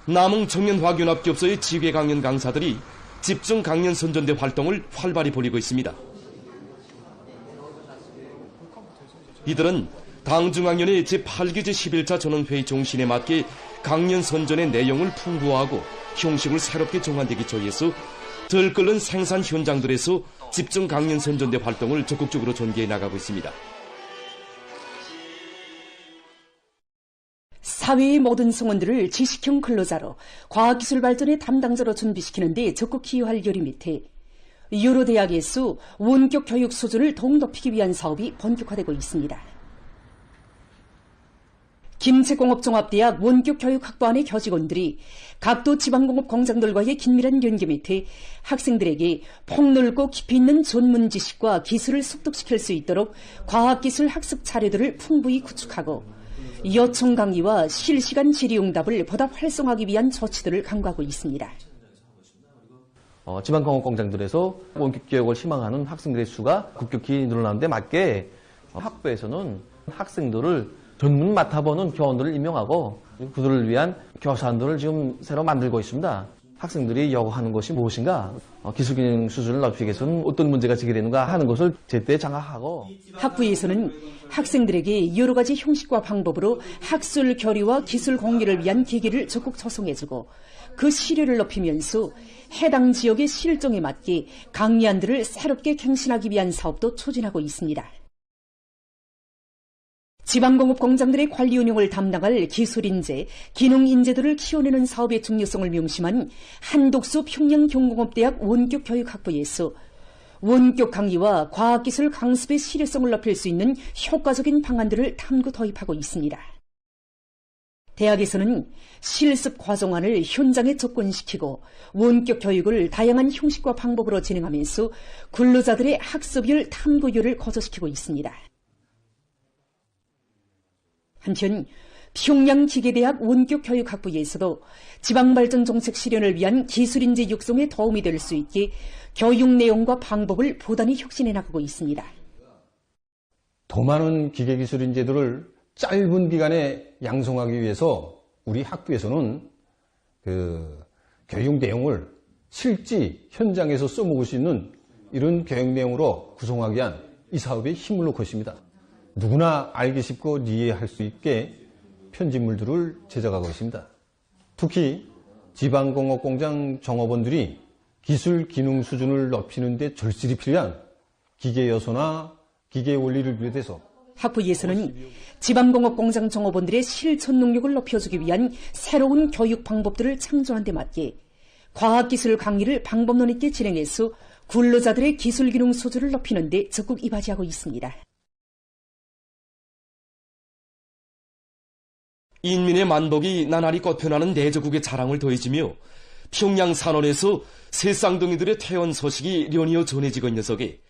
남흥 청년화교납기업소의 지휘 강연 강사들이 집중 강연 선전대 활동을 활발히 벌이고 있습니다. 이들은 당중학년의 제8기 제11차 전원회의 정신에 맞게 강연 선전의 내용을 풍부화하고 형식을 새롭게 정한데 기초해서 덜 끓는 생산 현장들에서 집중 강연 선전대 활동을 적극적으로 전개해 나가고 있습니다. 사회의 모든 성원들을 지식형 근로자로 과학기술 발전의 담당자로 준비시키는 데 적극 기여할 요리 밑에 여러 대학에서 원격 교육 수준을 더욱 높이기 위한 사업이 본격화되고 있습니다. 김제공업종합대학 원격교육학부안의 교직원들이 각도 지방공업 공장들과의 긴밀한 연계 밑에 학생들에게 폭넓고 깊이 있는 전문 지식과 기술을 습득시킬 수 있도록 과학기술 학습 자료들을 풍부히 구축하고 요청 강의와 실시간 질의응답을 보다 활성화하기 위한 조치들을 강구하고 있습니다. 지방공업 공장들에서 원격교육을 희망하는 학생들의 수가 급격히 늘어나는 데 맞게 학부에서는 학생들을 전문 맡아보는 교원들을 임명하고 그들을 위한 교사들을 지금 새로 만들고 있습니다. 학생들이 요구하는 것이 무엇인가, 기술기능 수준을 높이기 위해서는 어떤 문제가 제기되는가 하는 것을 제때 장악하고 학부에서는 학생들에게 여러 가지 형식과 방법으로 학술 교류와 기술 공유를 위한 계기를 적극 조성해주고 그 실효를 높이면서 해당 지역의 실정에 맞게 강의안들을 새롭게 갱신하기 위한 사업도 추진하고 있습니다. 지방공업 공장들의 관리 운영을 담당할 기술인재, 기능인재들을 키워내는 사업의 중요성을 명심한 한독수 평양경공업대학 원격교육학부에서 원격 강의와 과학기술 강습의 실효성을 높일 수 있는 효과적인 방안들을 탐구 도입하고 있습니다. 대학에서는 실습 과정안을 현장에 접근시키고 원격 교육을 다양한 형식과 방법으로 진행하면서 근로자들의 학습율 탐구율을 거저시키고 있습니다. 한편 평양기계대학 원격교육학부에서도 지방발전 정책 실현을 위한 기술인재 육성에 도움이 될 수 있게 교육 내용과 방법을 부단히 혁신해 나가고 있습니다. 더 많은 기계기술인재들을 짧은 기간에 양성하기 위해서 우리 학부에서는 교육 내용을 실제 현장에서 써먹을 수 있는 이런 교육 내용으로 구성하기 위한 이 사업에 힘을 놓고 있습니다. 누구나 알기 쉽고 이해할 수 있게 편집물들을 제작하고 있습니다. 특히 지방공업공장 종업원들이 기술 기능 수준을 높이는 데 절실히 필요한 기계 요소나 기계 원리를 비롯해서 학부에서는 지방공업공장 종업원들의 실천 능력을 높여주기 위한 새로운 교육 방법들을 창조하는 데 맞게 과학기술 강의를 방법론 있게 진행해서 근로자들의 기술 기능 수준을 높이는 데 적극 이바지하고 있습니다. 인민의 만복이 나날이 꽃펴나는 내조국의 자랑을 더해지며 평양 산원에서 새 쌍둥이들의 퇴원 소식이 연이어 전해지고 있는 속에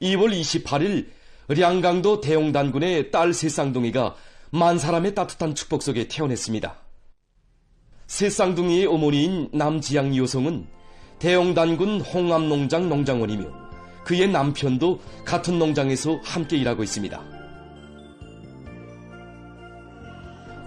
2월 28일 량강도 대용단군의 딸 새 쌍둥이가 만 사람의 따뜻한 축복 속에 태어났습니다. 새 쌍둥이의 어머니인 남지양 여성은 대용단군 홍암농장 농장원이며 그의 남편도 같은 농장에서 함께 일하고 있습니다.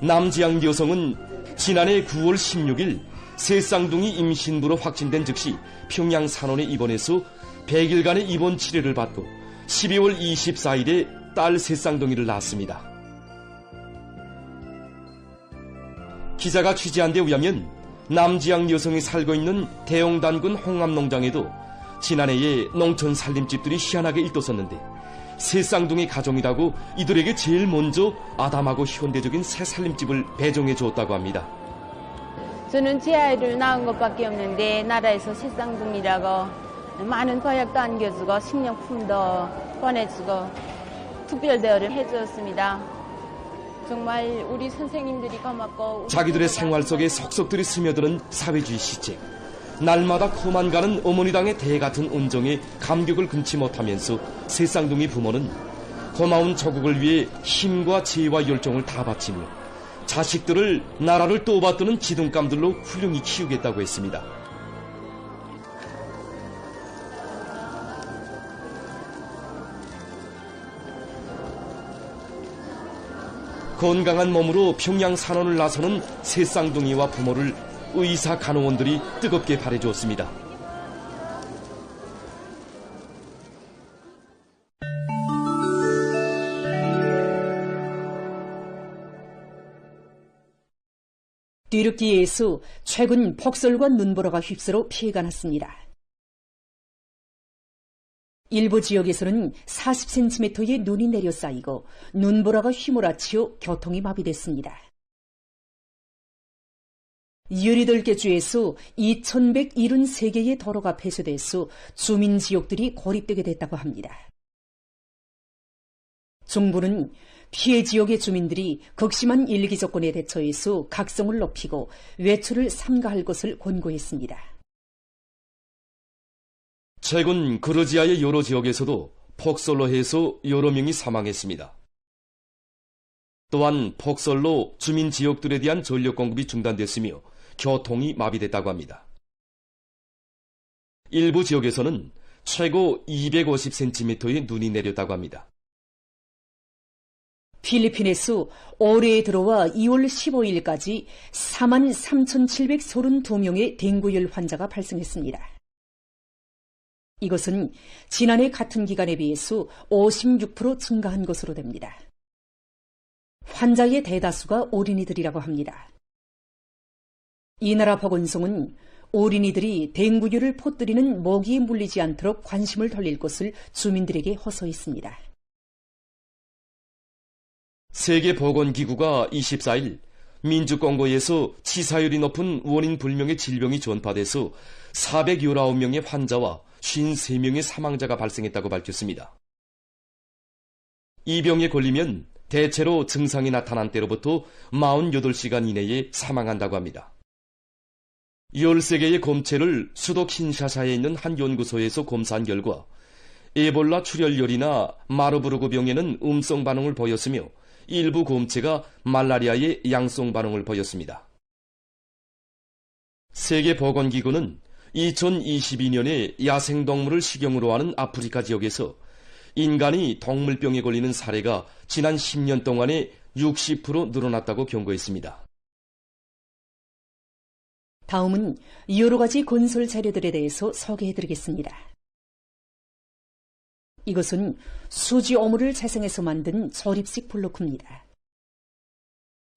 남지양 여성은 지난해 9월 16일 새 쌍둥이 임신부로 확진된 즉시 평양 산원에 입원해서 100일간의 입원 치료를 받고 12월 24일에 딸 새 쌍둥이를 낳았습니다. 기자가 취재한 데 의하면 남지양 여성이 살고 있는 대용단군 홍암농장에도 지난해에 농촌 살림집들이 희한하게 일떴었는데 새 쌍둥이 가정이라고 이들에게 제일 먼저 아담하고 현대적인 새 살림집을 배정해 주었다고 합니다. 저는 제 아이를 낳은 것밖에 없는데 나라에서 새 쌍둥이라고 많은 보약도 안겨주고 식료품도 보내주고 특별 대우를 해주었습니다. 정말 우리 선생님들이 고맙고 자기들의 생활 속에 속속들이 스며드는 사회주의 시책. 날마다 커만 가는 어머니당의 대 같은 운정에 감격을 금치 못하면서 새쌍둥이 부모는 고마운 조국을 위해 힘과 지혜와 열정을 다 바치며 자식들을 나라를 떠받드는 지둥감들로 훌륭히 키우겠다고 했습니다. 건강한 몸으로 평양 산원을 나서는 새쌍둥이와 부모를 의사 간호원들이 뜨겁게 바래주었습니다. 뒤늦기에서 최근 폭설과 눈보라가 휩쓸어 피해가 났습니다. 일부 지역에서는 40cm의 눈이 내려 쌓이고 눈보라가 휘몰아치어 교통이 마비됐습니다. 유리들개주에서 2173개의 도로가 폐쇄돼서 주민 지역들이 고립되게 됐다고 합니다. 정부는 피해 지역의 주민들이 극심한 일기 조건에 대처해서 각성을 높이고 외출을 삼가할 것을 권고했습니다. 최근 그루지아의 여러 지역에서도 폭설로 해서 여러 명이 사망했습니다. 또한 폭설로 주민 지역들에 대한 전력 공급이 중단됐으며 교통이 마비됐다고 합니다. 일부 지역에서는 최고 250cm의 눈이 내렸다고 합니다. 필리핀에서 올해에 들어와 2월 15일까지 43,732명의 댕구열 환자가 발생했습니다. 이것은 지난해 같은 기간에 비해서 56% 증가한 것으로 됩니다. 환자의 대다수가 어린이들이라고 합니다. 이 나라 보건성은 어린이들이 댕구열을 퍼뜨리는 모기에 물리지 않도록 관심을 돌릴 것을 주민들에게 호소했습니다. 세계보건기구가 24일 민주공고에서 치사율이 높은 원인 불명의 질병이 전파돼서 419명의 환자와 53명의 사망자가 발생했다고 밝혔습니다. 이 병에 걸리면 대체로 증상이 나타난 때로부터 48시간 이내에 사망한다고 합니다. 13개의 곰체를 수도 킨샤사에 있는 한 연구소에서 검사한 결과 에볼라 출혈열이나 마르부르그 병에는 음성 반응을 보였으며 일부 곰체가 말라리아의 양성 반응을 보였습니다. 세계보건기구는 2022년에 야생동물을 식용으로 하는 아프리카 지역에서 인간이 동물병에 걸리는 사례가 지난 10년 동안에 60% 늘어났다고 경고했습니다. 다음은 여러 가지 건설 재료들에 대해서 소개해드리겠습니다. 이것은 수지 오물을 재생해서 만든 조립식 블로크입니다.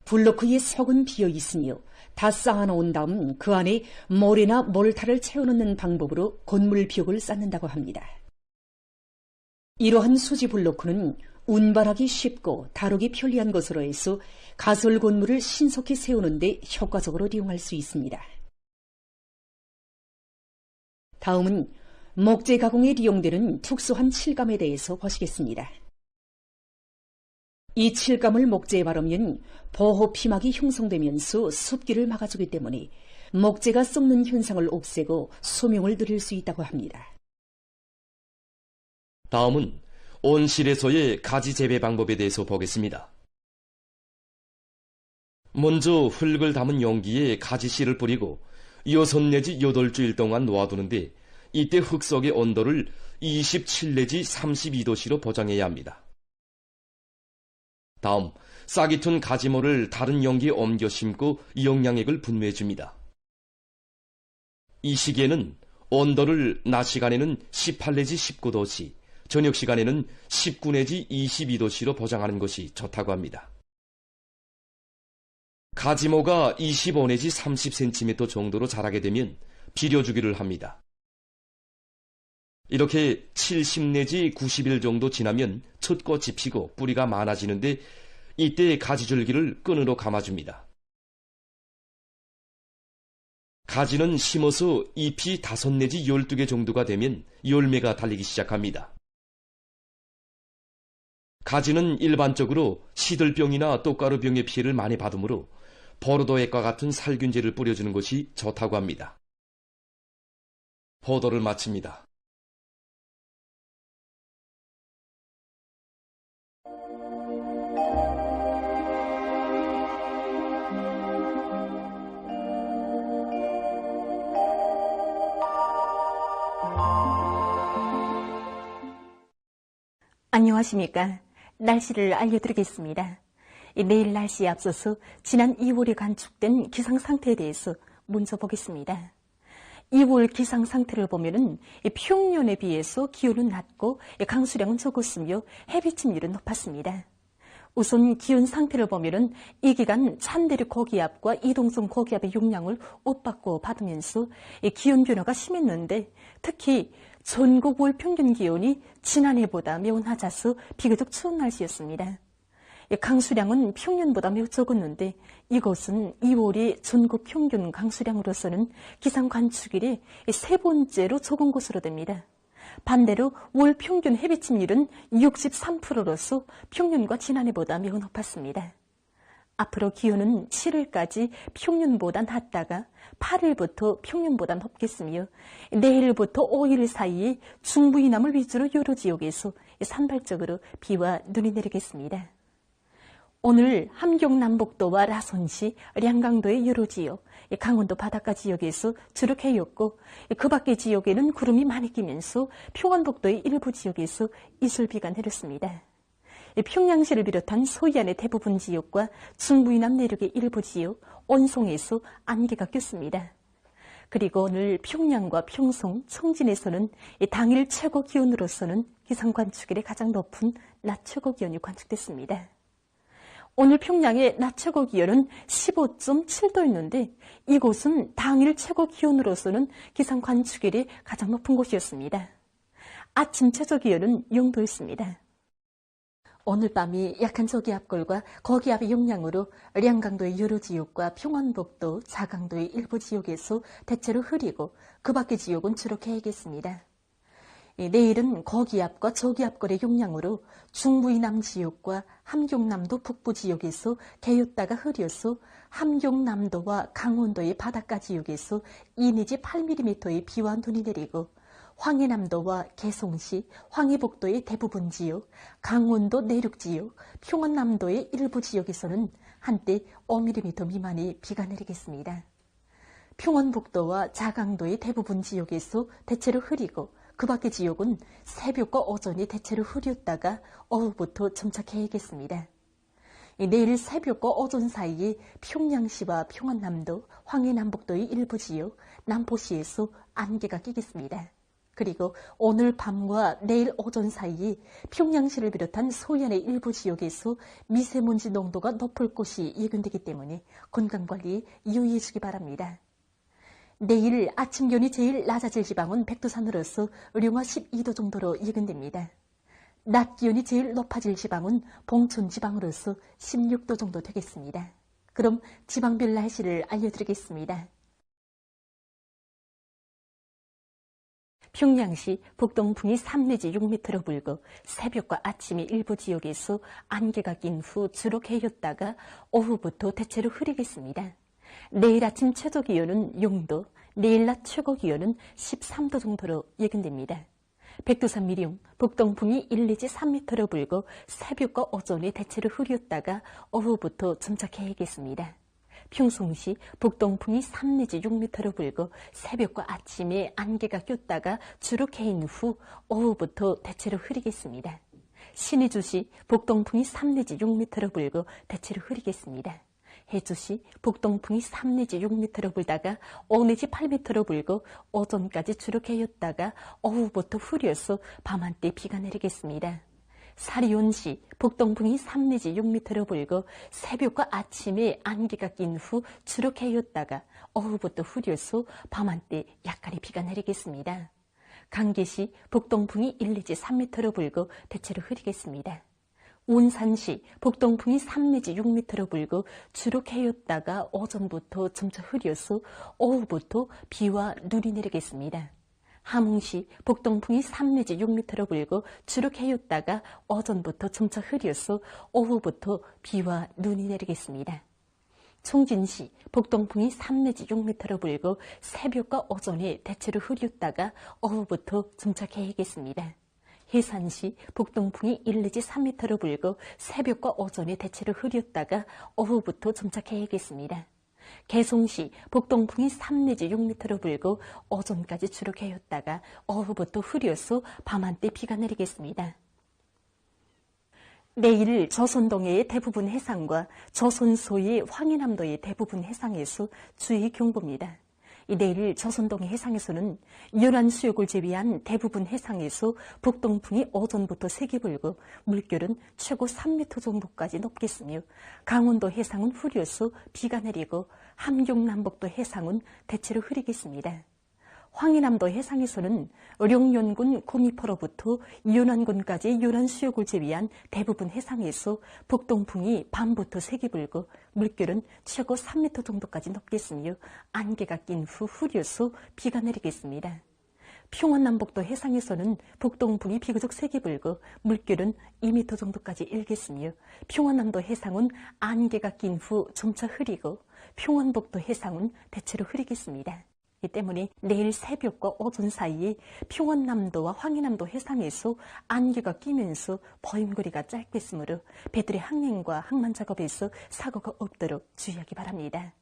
블로크의 속은 비어 있으며 다 쌓아놓은 다음 그 안에 모래나 몰타를 채워넣는 방법으로 건물 벽을 쌓는다고 합니다. 이러한 수지 블로크는 운반하기 쉽고 다루기 편리한 것으로 해서 가설 건물을 신속히 세우는 데 효과적으로 이용할 수 있습니다. 다음은 목재 가공에 이용되는 특수한 칠감에 대해서 보시겠습니다. 이 칠감을 목재에 바르면 보호 피막이 형성되면서 습기를 막아주기 때문에 목재가 썩는 현상을 없애고 수명을 늘릴 수 있다고 합니다. 다음은 온실에서의 가지 재배 방법에 대해서 보겠습니다. 먼저 흙을 담은 용기에 가지씨를 뿌리고 6 내지 8주일 동안 놓아두는데 이때 흙 속의 온도를 27 내지 32도씨로 보정해야 합니다. 다음 싹이 튼 가지모를 다른 용기에 옮겨 심고 영양액을 분무해줍니다. 이 시기에는 온도를 낮 시간에는 18 내지 19도씨, 저녁 시간에는 19 내지 22도씨로 보정하는 것이 좋다고 합니다. 가지모가 25 내지 30cm 정도로 자라게 되면 비료주기를 합니다. 이렇게 70 내지 90일 정도 지나면 첫 꽃이 피고 뿌리가 많아지는데 이때 가지줄기를 끈으로 감아줍니다. 가지는 심어서 잎이 5 내지 12개 정도가 되면 열매가 달리기 시작합니다. 가지는 일반적으로 시들병이나 떡가루병의 피해를 많이 받으므로 버르도액과 같은 살균제를 뿌려주는 것이 좋다고 합니다. 보도를 마칩니다. 안녕하십니까. 날씨를 알려드리겠습니다. 내일 날씨에 앞서서 지난 2월에 관측된 기상 상태에 대해서 먼저 보겠습니다. 2월 기상 상태를 보면은 평년에 비해서 기온은 낮고 강수량은 적었으며 햇비침률은 높았습니다. 우선 기온 상태를 보면은 이 기간 찬대륙 고기압과 이동성 고기압의 용량을 옷받고 받으면서 기온 변화가 심했는데 특히 전국 월 평균 기온이 지난해보다 매우 낮아서 비교적 추운 날씨였습니다. 강수량은 평년보다 매우 적었는데 이것은 2월이 전국 평균 강수량으로서는 기상 관측일이 3번째로 적은 것으로 됩니다. 반대로 월 평균 햇비침률은 63%로서 평년과 지난해보다 매우 높았습니다. 앞으로 기온은 7일까지 평년보다 낮다가 8일부터 평년보다 높겠으며 내일부터 5일 사이에 중부 이남을 위주로 여러 지역에서 산발적으로 비와 눈이 내리겠습니다. 오늘 함경 남북도와 라선시, 량강도의 여러 지역, 강원도 바닷가 지역에서 주로 개였고 그 밖의 지역에는 구름이 많이 끼면서 평안북도의 일부 지역에서 이슬비가 내렸습니다. 평양시를 비롯한 서해안의 대부분 지역과 중부 이남 내륙의 일부 지역, 온송에서 안개가 꼈습니다. 그리고 오늘 평양과 평송, 청진에서는 당일 최고 기온으로서는 기상 관측일의 가장 높은 낮 최고 기온이 관측됐습니다. 오늘 평양의 낮 최고 기온은 15.7도였는데 이곳은 당일 최고 기온으로서는 기상 관측일이 가장 높은 곳이었습니다. 아침 최저 기온은 0도였습니다. 오늘 밤이 약한 저기압골과 거기압의 영향으로 량강도의 여러 지역과 평안북도, 자강도의 일부 지역에서 대체로 흐리고 그 밖의 지역은 주로 개겠습니다. 내일은 거기압과 저기압골의 영향으로 중부 이남 지역과 함경남도 북부 지역에서 개였다가 흐려서 함경남도와 강원도의 바닷가 지역에서 2 내지 8mm의 비와 눈이 내리고 황해남도와 개송시, 황해북도의 대부분 지역, 강원도 내륙 지역, 평안남도의 일부 지역에서는 한때 5mm 미만의 비가 내리겠습니다. 평안북도와 자강도의 대부분 지역에서 대체로 흐리고 그 밖의 지역은 새벽과 오전이 대체로 흐렸다가 오후부터 점차 개겠습니다. 내일 새벽과 오전 사이에 평양시와 평안남도, 황해남북도의 일부 지역, 남포시에서 안개가 끼겠습니다. 그리고 오늘 밤과 내일 오전 사이에 평양시를 비롯한 서해안의 일부 지역에서 미세먼지 농도가 높을 것이 예견되기 때문에 건강관리에 유의해 주기 바랍니다. 내일 아침 기온이 제일 낮아질 지방은 백두산으로서 령화 12도 정도로 예견됩니다. 낮 기온이 제일 높아질 지방은 봉천 지방으로서 16도 정도 되겠습니다. 그럼 지방별 날씨를 알려드리겠습니다. 평양시 북동풍이 3 내지 6m로 불고 새벽과 아침에 일부 지역에서 안개가 낀 후 주로 개였다가 오후부터 대체로 흐리겠습니다. 내일 아침 최저 기온은 0도, 내일 낮 최고 기온은 13도 정도로 예견됩니다. 백두산 미령, 북동풍이 1 내지 3m로 불고 새벽과 오전에 대체로 흐렸다가 오후부터 점차 개겠습니다. 평송시 북동풍이 3 내지 6m로 불고 새벽과 아침에 안개가 꼈다가 주로 개인 후 오후부터 대체로 흐리겠습니다. 신의주시 북동풍이 3 내지 6m로 불고 대체로 흐리겠습니다. 해주시 북동풍이 3 내지 6m로 불다가 5 내지 8m로 불고 오전까지 주로 개였다가 오후부터 흐려서 밤한때 비가 내리겠습니다. 사리온시 북동풍이 3 내지 6m로 불고 새벽과 아침에 안개가 낀 후 주로 개였다가 오후부터 흐려서 밤한때 약간의 비가 내리겠습니다. 강계시 북동풍이 1 내지 3m로 불고 대체로 흐리겠습니다. 온산시 북동풍이 3 내지 6m로 불고 주로 개였다가 오전부터 점차 흐려서 오후부터 비와 눈이 내리겠습니다. 함흥시 북동풍이 3 내지 6m로 불고 주로 개였다가 오전부터 점차 흐려서 오후부터 비와 눈이 내리겠습니다. 총진시 북동풍이 3 내지 6m로 불고 새벽과 오전에 대체로 흐렸다가 오후부터 점차 개겠습니다. 해산시 북동풍이 1 내지 3m로 불고 새벽과 오전에 대체로 흐렸다가 오후부터 점차 개겠습니다. 개송시 북동풍이 3 내지 6m로 불고 오전까지 주로 개었다가 오후부터 흐려서 밤한때 비가 내리겠습니다. 내일 조선동해의 대부분 해상과 조선소의 황해남도의 대부분 해상에서 주의 경보입니다. 내일 조선동해 해상에서는 연안 수역을 제외한 대부분 해상에서 북동풍이 오전부터 세게 불고 물결은 최고 3m 정도까지 높겠으며 강원도 해상은 흐려서 비가 내리고 함경남북도 해상은 대체로 흐리겠습니다. 황해남도 해상에서는 룡연군 구미포로부터 연안군까지 연안 수역을 제외한 대부분 해상에서 북동풍이 밤부터 세게 불고 물결은 최고 3m 정도까지 높겠으며 안개가 낀 후 흐려서 비가 내리겠습니다. 평안남북도 해상에서는 북동풍이 비교적 세게 불고 물결은 2m 정도까지 일겠으며 평안남도 해상은 안개가 낀 후 점차 흐리고 평안북도 해상은 대체로 흐리겠습니다. 이 때문에 내일 새벽과 오전 사이에 평안남도와 황해남도 해상에서 안개가 끼면서 보임거리가 짧겠으므로 배들의 항행과 항만 작업에서 사고가 없도록 주의하기 바랍니다.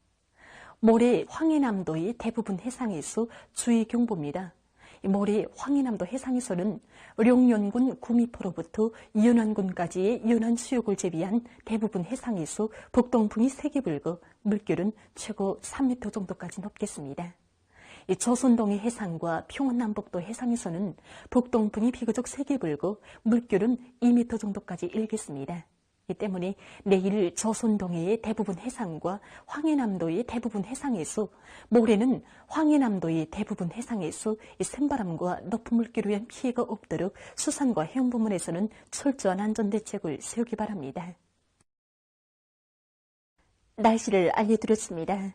모레 황해남도의 대부분 해상에서 주의 경보입니다. 모레 황해남도 해상에서는 룡연군 구미포로부터 연안군까지의 연안 수역을 제외한 대부분 해상에서 북동풍이 세게 불고 물결은 최고 3m 정도까지 높겠습니다. 조선동해 해상과 평안남북도 해상에서는 북동풍이 비교적 세게 불고 물결은 2m 정도까지 일겠습니다. 이 때문에 내일 조선동해의 대부분 해상과 황해남도의 대부분 해상에서 모레는 황해남도의 대부분 해상에서 센바람과 높은 물결에 의한 피해가 없도록 수산과 해운부문에서는 철저한 안전대책을 세우기 바랍니다. 날씨를 알려드렸습니다.